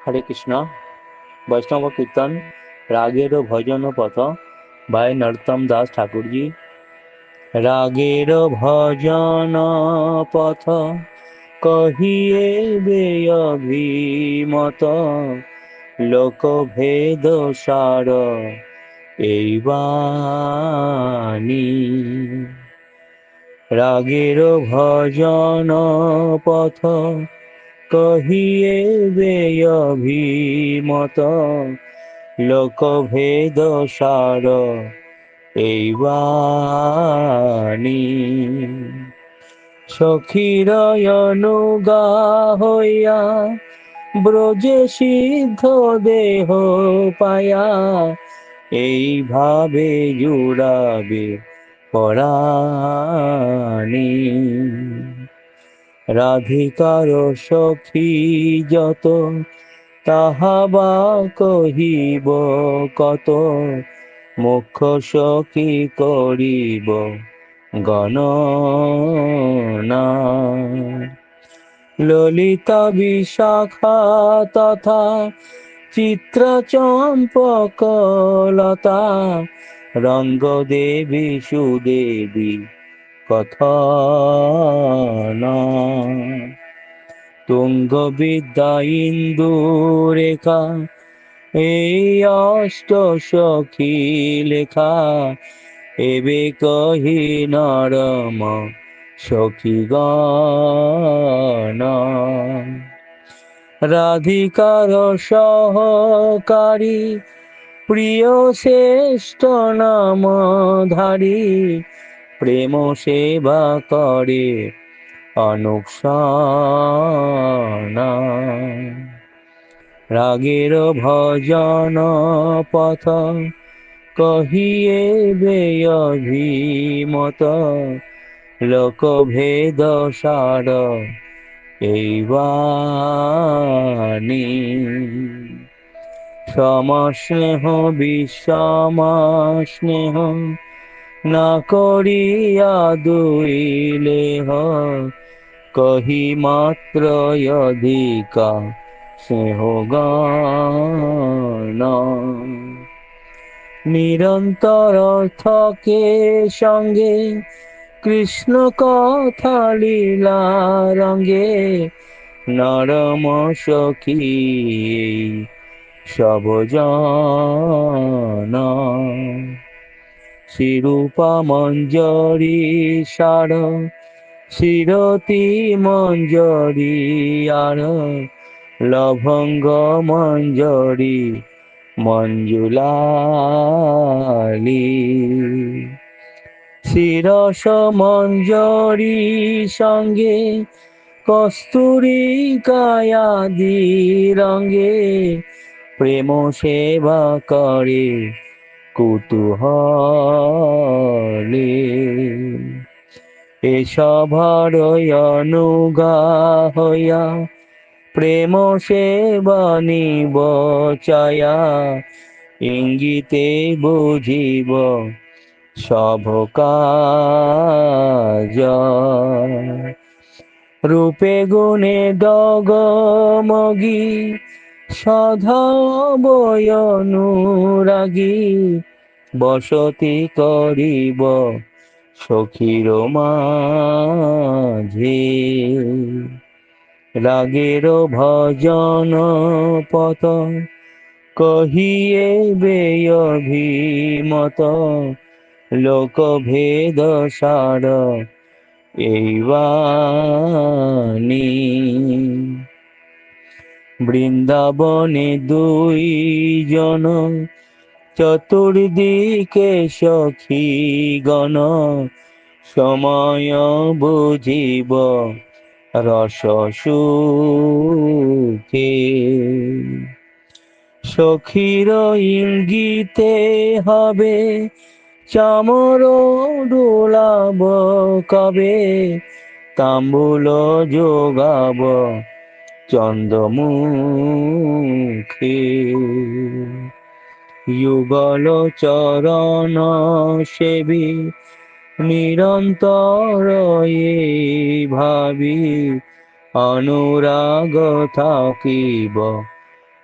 হরে কৃষ্ণ। বৈষ্ণব কীর্তন রাগের ভজন পথ বাই নরোত্তম দাস ঠাকুরজি। রাগের ভজন পথ কহিয়ে বে অভিমত, লোকভেদ সার এই বাণী। রাগের ভজন পথ কহিয়ে বে অভিমত, লোকভেদ সার এই বাণী। সখীর অনুগা হইয়া ব্রজে সিদ্ধ দেহ পায়া, এইভাবে জুড়াবে পরাণী। রাধিকার সখী যত তাহা বা কহিব কত, মুখ্য সখী করিব গণনা। ললিতা বিশাখা তথা চিত্র চম্পক লতা, রঙ্গ দেবী সুদেবী কথনা। তুঙ্গ বিদ্যা ইন্দু রেখা এই অষ্ট সখী লেখা, এবে কহি নরম সখী গণ। রাধিকার সহকারী প্রিয় শ্রেষ্ঠ নামধারী, প্রেম সেবা করে অনুক্ষণ। রাগের ভজন পথ কহিয়ে বে অভিমত, লোকভেদ সার এই বাণী। সমস্নেহ বিষমা স্নেহ না করিয়া দুই লেহ, কহি মাত্র অধিকা স্নেহ গান। নিরন্তর থাকে সঙ্গে কৃষ্ণ কথা লীলা রঙ্গে, নরম সখী সব জন। শিরূপা মঞ্জরি সার শিরতি মঞ্জরি আর, লভঙ্গ মঞ্জরি মঞ্জুলালি। শিরস মঞ্জরি সঙ্গে কস্তুরী কায়াদি রঙ্গে, প্রেম সেবা করে কুতূহলে। এসভার অনুগা হইয়া প্রেম সেবা নিব চায়া, ইঙ্গিতে বুঝিব সব কাজ। রূপে গুণে ডগমগি সধা বয়নুরাগী, বসতি করিব সখীর মাঝে। রাগের ভজন পথ কহিয়ে বে অভিমত, লোকভেদ সার এই বাণী। বৃন্দাবনে দুই জন চতুর্দিকে সখী গণ, সময় বুঝিব রস সুখে। সখীর ইঙ্গিতে হবে চামর ডোলাব কবে, তাম্বুল যোগাব চন্দ্রমুখে। যুগল চরণ সেবী নিরন্তর ভাবি, অনুরাগ থাকিব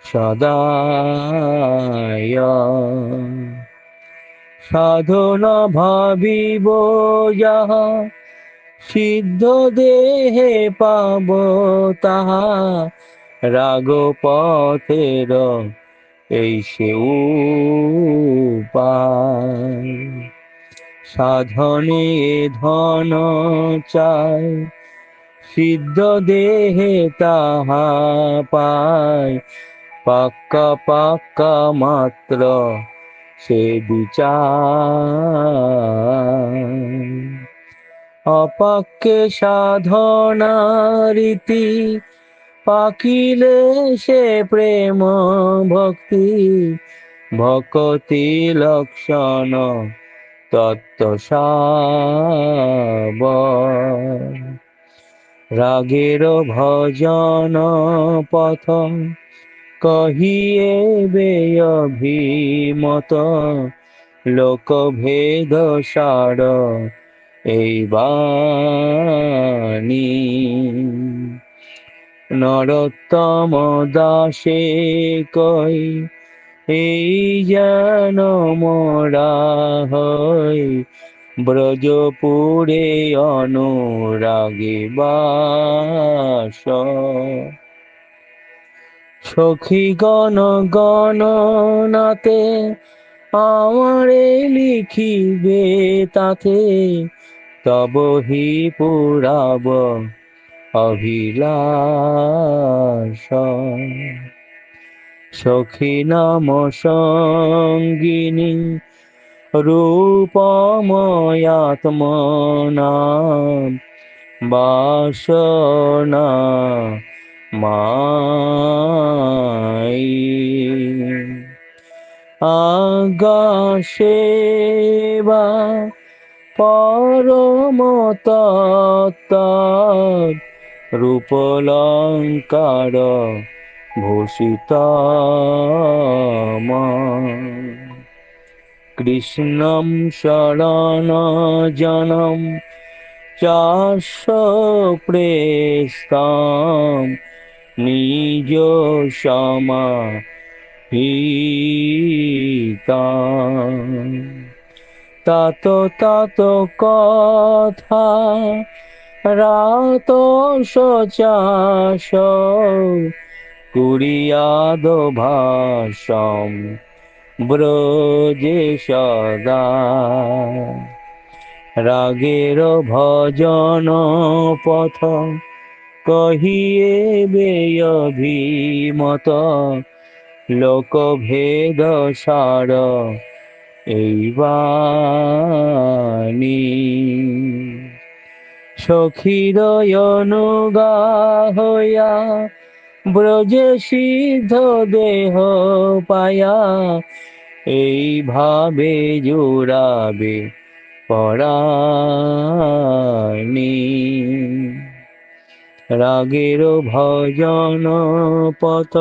সদায় সাধনা ভাবিব যাহা সিদ্ধ দেহে পাব তাহা রাগ পথের এই সে উপায় সাধনে ধন চাই সিদ্ধ দেহে তাহা পায় পাক্কা পাক্কা মাত্র সে বিচার অপাক্কে সাধনা রীতি পাকিলে সে প্রেম ভক্তি ভকতি লক্ষণ তত্ত্ব সাবর রাগের ভজন পথ কহিয়ে অভিমত লোকভেদ সার এই বাণী নরোত্তম দাসে কই এই যেন মোরা হই ব্রজপুরে অনুরাগে বাস সখী গণ গণনাতে আমারে লিখিবে তাতে তব হি পুরাব অভিলাষ সখী নাম সঙ্গিনী রূপময়াত্মনাম বাসনা মাই আগাশেবা পরম তত্ত্ব রূপলঙ্কার ভূষিত কৃষ্ণম শরণ জনম চাষ প্রেস্তাম নিজ সমা তাত তাত কথা রাত সচাস কুরিয়াদ ভাষম ব্রজে সদা রাগের ভজন পথ কহিয়ে অভিমত লোকভেদ সার এই বাণী সখীর অনুগা হইয়া ব্রজে সিদ্ধ দেহ পায়া এইভাবে জোড়াবে পরাণী রাগের ভজন পথ